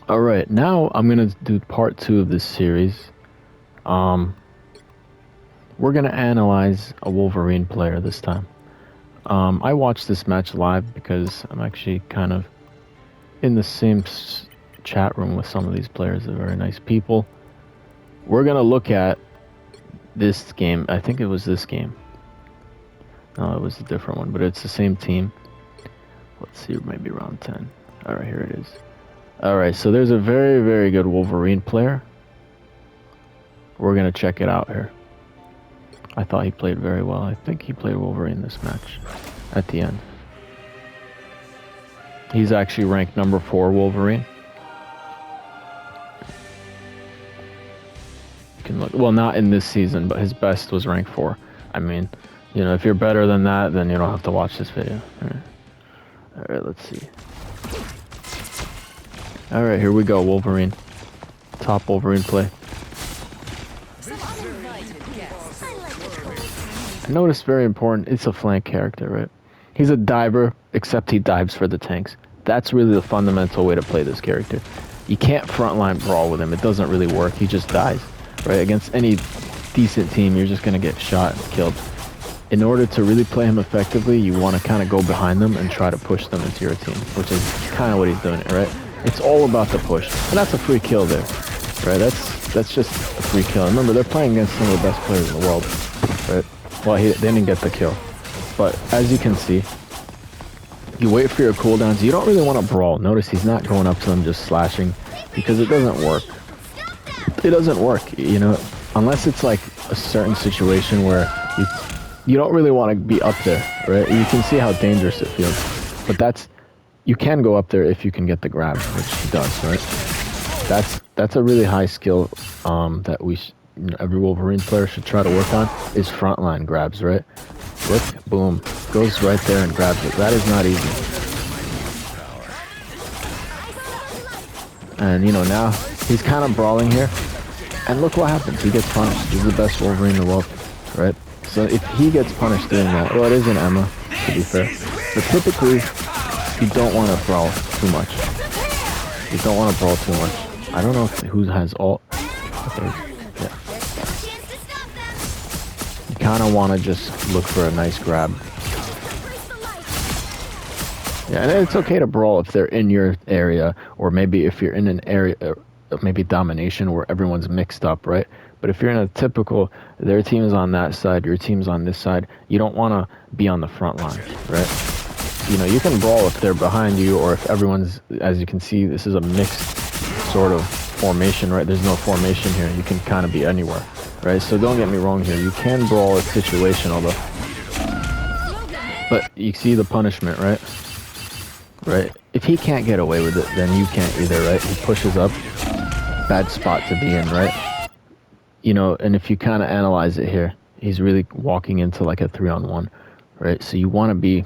Alright, now I'm gonna do part 2 of this series. Um, we're gonna analyze a Wolverine player this time. I watched this match live because I'm actually kind of in the same chat room with some of these players. They're very nice people. We're gonna look at this game. I think it was this game. No, it was a different one, but it's the same team. Let's see, maybe round 10. Alright, here it is. Alright, so there's a very, very good Wolverine player. We're going to check it out here. I thought he played very well. I think he played Wolverine this match at the end. He's actually ranked number 4 Wolverine. You can look, well, not in this season, but his best was rank 4. I mean, you know, if you're better than that, then you don't have to watch this video. Alright, let's see. Alright, here we go, Wolverine. Top Wolverine play. I noticed very important, it's a flank character, right? He's a diver, except he dives for the tanks. That's really the fundamental way to play this character. You can't frontline brawl with him, it doesn't really work, he just dies, right? Against any decent team, you're just gonna get shot and killed. In order to really play him effectively, you want to kind of go behind them and try to push them into your team, which is kind of what he's doing, right? It's all about the push, and that's a free kill there, right? That's just a free kill. Remember, they're playing against some of the best players in the world, right? Well, they didn't get the kill, but as you can see, you wait for your cooldowns. You don't really want to brawl. Notice he's not going up to them just slashing, because it doesn't work. It doesn't work, you know, unless it's like a certain situation where you don't really want to be up there, right? You can see how dangerous it feels, but you can go up there if you can get the grab, which he does, right? That's a really high skill that every Wolverine player should try to work on, is frontline grabs, right? Look, boom, goes right there and grabs it. That is not easy. And you know, now he's kind of brawling here, and look what happens. He gets punished. He's the best Wolverine in the world, right? So if he gets punished doing that, well, it is an Emma, to be fair, but typically you don't want to brawl too much. You don't want to brawl too much. I don't know who has ult. Okay. Yeah. You kind of want to just look for a nice grab. Yeah, and it's okay to brawl if they're in your area, or maybe if you're in an area, maybe domination where everyone's mixed up, right? But if you're in a typical, their team is on that side, your team's on this side, you don't want to be on the front line, right? You know, you can brawl if they're behind you, or if everyone's, as you can see, this is a mixed sort of formation, right? There's no formation here. You can kind of be anywhere, right? So don't get me wrong here. You can brawl a situational, but you see the punishment, right? Right? If he can't get away with it, then you can't either, right? He pushes up, bad spot to be in, right? You know, and if you kind of analyze it here, he's really walking into like a 3-on-1, right? So you want to be,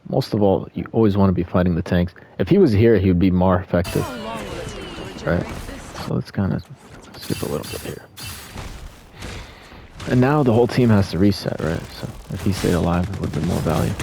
most of all, you always want to be fighting the tanks. If he was here, he would be more effective, right? So let's kind of skip a little bit here. And now the whole team has to reset, right? So if he stayed alive, it would have been more value.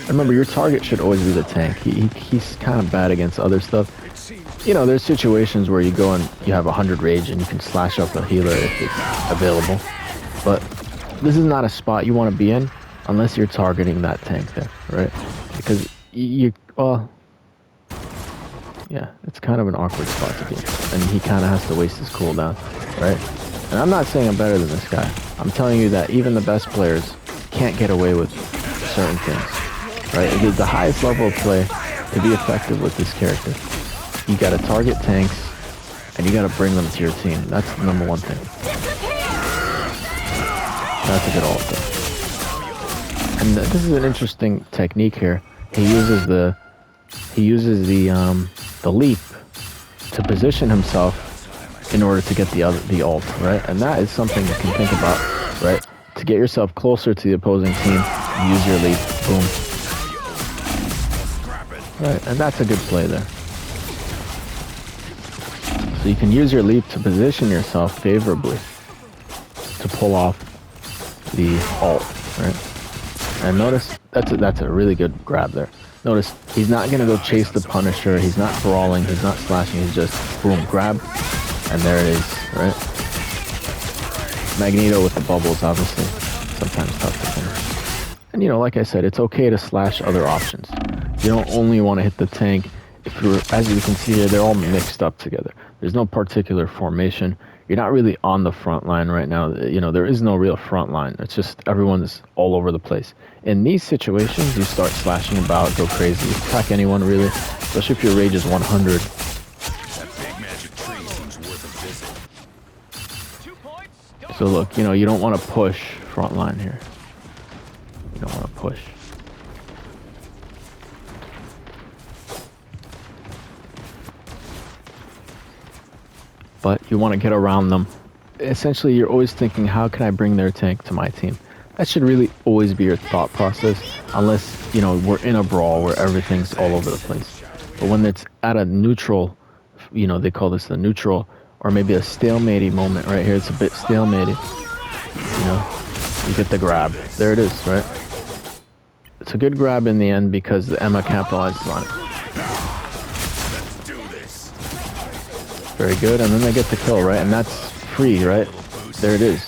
Remember, your target should always be the tank. He's kind of bad against other stuff. You know, there's situations where you go and you have 100 rage and you can slash up a healer if it's available. But this is not a spot you want to be in unless you're targeting that tank there, right? Because well, yeah, it's kind of an awkward spot to be in. And he kind of has to waste his cooldown, right? And I'm not saying I'm better than this guy. I'm telling you that even the best players can't get away with certain things, right? It is the highest level of play to be effective with this character. You gotta target tanks, and you gotta bring them to your team. That's the number one thing. That's a good ult thing. And this is an interesting technique here. He uses the leap to position himself in order to get the ult, right? And that is something you can think about, right? To get yourself closer to the opposing team, use your leap, boom. Right, and that's a good play there. So you can use your leap to position yourself favorably to pull off the ult, right? And notice that's a really good grab there. Notice, he's not gonna go chase the Punisher, he's not brawling, he's not slashing, he's just, boom, grab, and there it is, right? Magneto with the bubbles, obviously, sometimes tough to finish. And you know, like I said, it's okay to slash other options. You don't only want to hit the tank. If you're, as you can see here, they're all mixed up together. There's no particular formation. You're not really on the front line right now. You know, there is no real front line. It's just everyone's all over the place. In these situations, you start slashing about, go crazy, attack anyone really, especially if your rage is 100. So look, you know, you don't want to push front line here. You don't want to push. But you want to get around them. Essentially, you're always thinking, how can I bring their tank to my team? That should really always be your thought process, unless, you know, we're in a brawl where everything's all over the place. But when it's at a neutral, you know, they call this the neutral, or maybe a stalemate moment right here. It's a bit stalemated. You know, you get the grab. There it is, right? It's a good grab in the end because the Emma capitalizes on it. Very good, and then they get the kill, right? And that's free, right? There it is.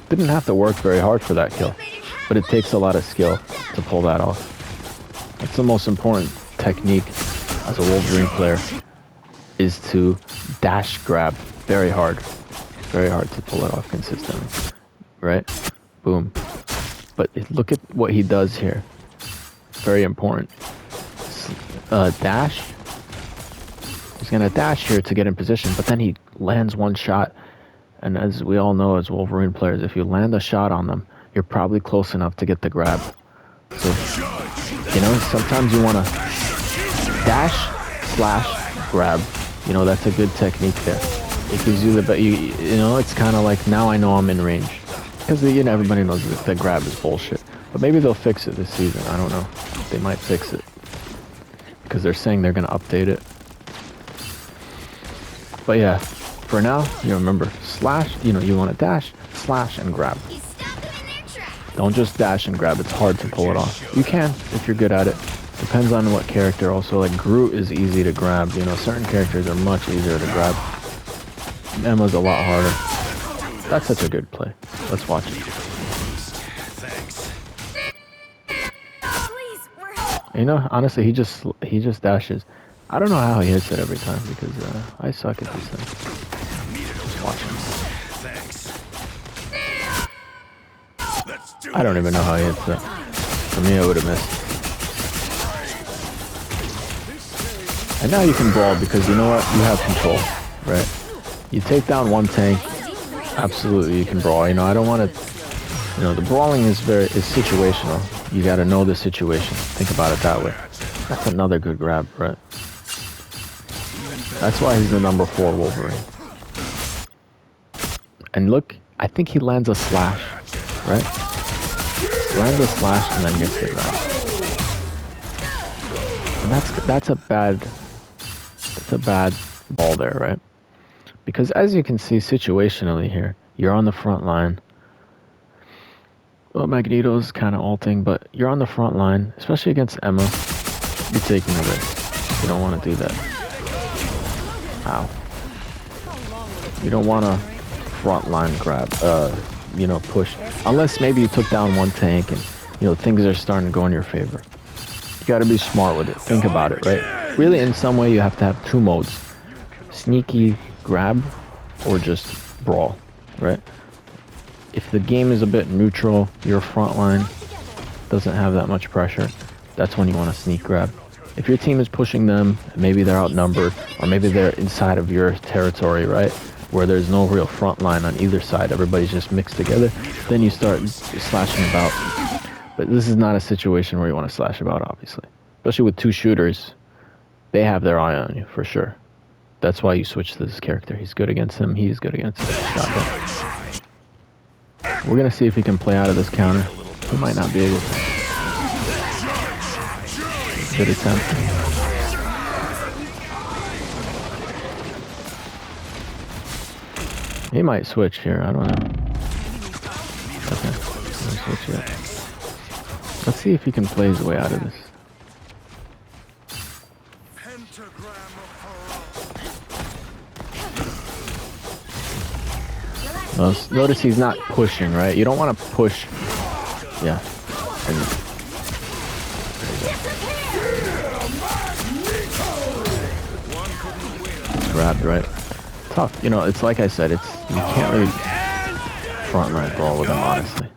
Didn't have to work very hard for that kill, but it takes a lot of skill to pull that off. That's the most important technique as a Wolverine player, is to dash grab very hard to pull it off consistently, right? Boom. But look at what he does here. Very important. Dash. He's gonna dash here to get in position, but then he lands one shot. And as we all know as Wolverine players, if you land a shot on them, you're probably close enough to get the grab. So, you know, sometimes you wanna dash, slash, grab. You know, that's a good technique there. It gives you the, you know, it's kind of like, now I know I'm in range. Because, you know, everybody knows that the grab is bullshit. But maybe they'll fix it this season. I don't know. They might fix it. Because they're saying they're going to update it. But yeah, for now, you remember, slash, you know, you want to dash, slash, and grab. Don't just dash and grab. It's hard to pull it off. You can, if you're good at it. Depends on what character also. Like, Groot is easy to grab. You know, certain characters are much easier to grab. Emma's a lot harder. That's such a good play. Let's watch it. You know, honestly, he just dashes. I don't know how he hits it every time because I suck at these things. Just watch him. I don't even know how he hits that. For me, I would have missed. And now you can brawl because you know what? You have control, right? You take down one tank, absolutely you can brawl. You know, I don't want to, you know, the brawling is situational. You got to know the situation. Think about it that way. That's another good grab, right? That's why he's the number 4 Wolverine. And look, I think he lands a slash, right? Lands a slash and then gets the grab. And that's a bad ball there, right? Because as you can see situationally here, you're on the front line. Well, Magneto's kind of ulting, but you're on the front line, especially against Emma. You're taking a risk. You don't want to do that. Ow. You don't want to front line grab, you know, push. Unless maybe you took down one tank and, you know, things are starting to go in your favor. You got to be smart with it. Think about it, right? Really, in some way, you have to have 2 modes. Sneaky grab or just brawl, right? If the game is a bit neutral, your front line doesn't have that much pressure, that's when you want to sneak grab. If your team is pushing them, maybe they're outnumbered, or maybe they're inside of your territory, right? Where there's no real front line on either side, everybody's just mixed together, then you start slashing about. But this is not a situation where you want to slash about, obviously. Especially with 2 shooters, they have their eye on you, for sure. That's why you switch to this character. He's good against him, he's good against him. Shotgun. We're going to see if he can play out of this counter. He might not be able to. Good attempt. He might switch here, I don't know. Okay, switch it. Let's see if he can play his way out of this. Notice he's not pushing, right? You don't want to push. Yeah. And grabbed, right? Tough. You know, it's like I said, you can't really frontline brawl with him, honestly.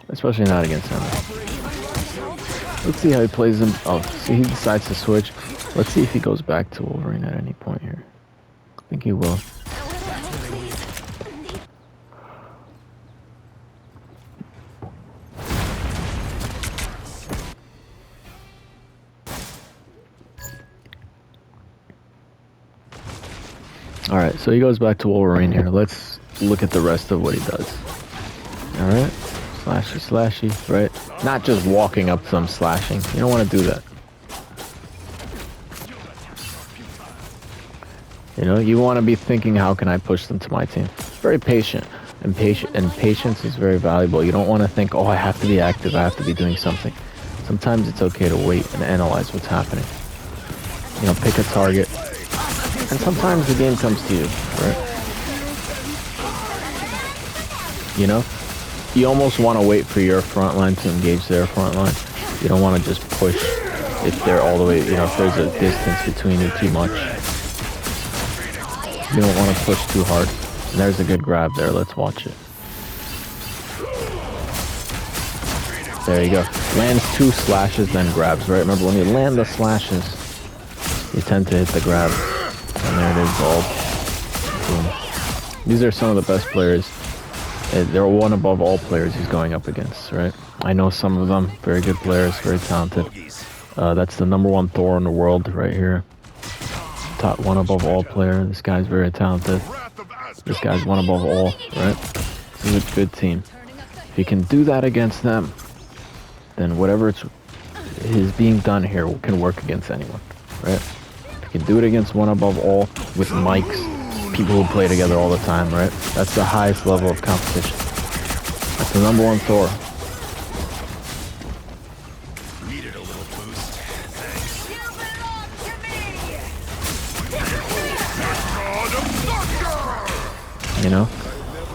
Especially not against him. Let's see how he plays him. Oh, see, he decides to switch. Let's see if he goes back to Wolverine at any point here. I think he will. Alright, so he goes back to Wolverine here. Let's look at the rest of what he does. Alright. Slashy, slashy, right? Not just walking up to them slashing. You don't want to do that. You know, you want to be thinking, how can I push them to my team? Very patient. And patience is very valuable. You don't want to think, oh, I have to be active, I have to be doing something. Sometimes it's okay to wait and analyze what's happening. You know, pick a target. And sometimes the game comes to you, right? You know? You almost want to wait for your front line to engage their front line. You don't want to just push if they're all the way, you know, if there's a distance between you too much. You don't want to push too hard. And there's a good grab there. Let's watch it. There you go. Lands 2 slashes, then grabs, right? Remember, when you land the slashes, you tend to hit the grab. And there it is, all. Boom. These are some of the best players. They're one above all players he's going up against, right? I know some of them. Very good players, very talented. That's the #1 Thor in the world right here. Top one above all player. This guy's very talented. This guy's one above all, right? This is a good team. If you can do that against them, then whatever is being done here can work against anyone, right? If you can do it against one above all with mics, people who play together all the time, right? That's the highest level of competition. That's the #1 Thor. Needed a little boost. You know?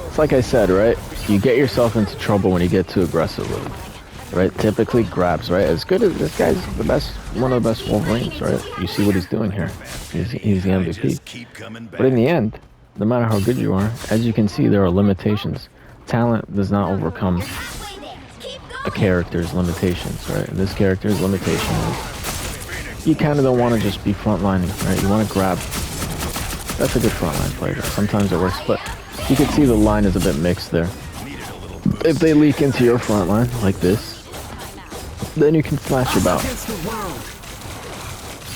It's like I said, right? You get yourself into trouble when you get too aggressive with it. Right? Typically grabs, right? As good as this guy's the best, one of the best Wolverines, right? You see what he's doing here. He's the MVP. But in the end, no matter how good you are, as you can see, there are limitations. Talent does not overcome a character's limitations, right? This character's limitation is you kind of don't want to just be frontlining, right? You want to grab. That's a good frontline player. Sometimes it works, but you can see the line is a bit mixed there. If they leak into your front line like this, then you can flash your bout.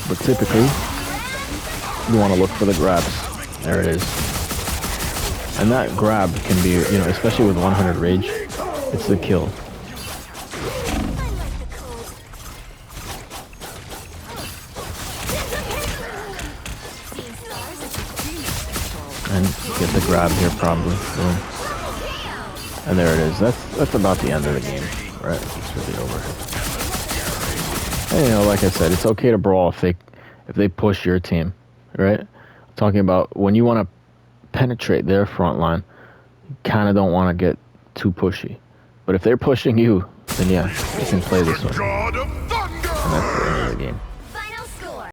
But typically, you want to look for the grabs. There it is. And that grab can be, you know, especially with 100 rage, it's the kill. And get the grab here probably. Boom. And there it is. That's about the end of the game, right? It's really over. And, you know, like I said, it's okay to brawl if they push your team, right? I'm talking about when you want to penetrate their front line, you kind of don't want to get too pushy. But if they're pushing you, then yeah, you can play this one. And that's the end of the game.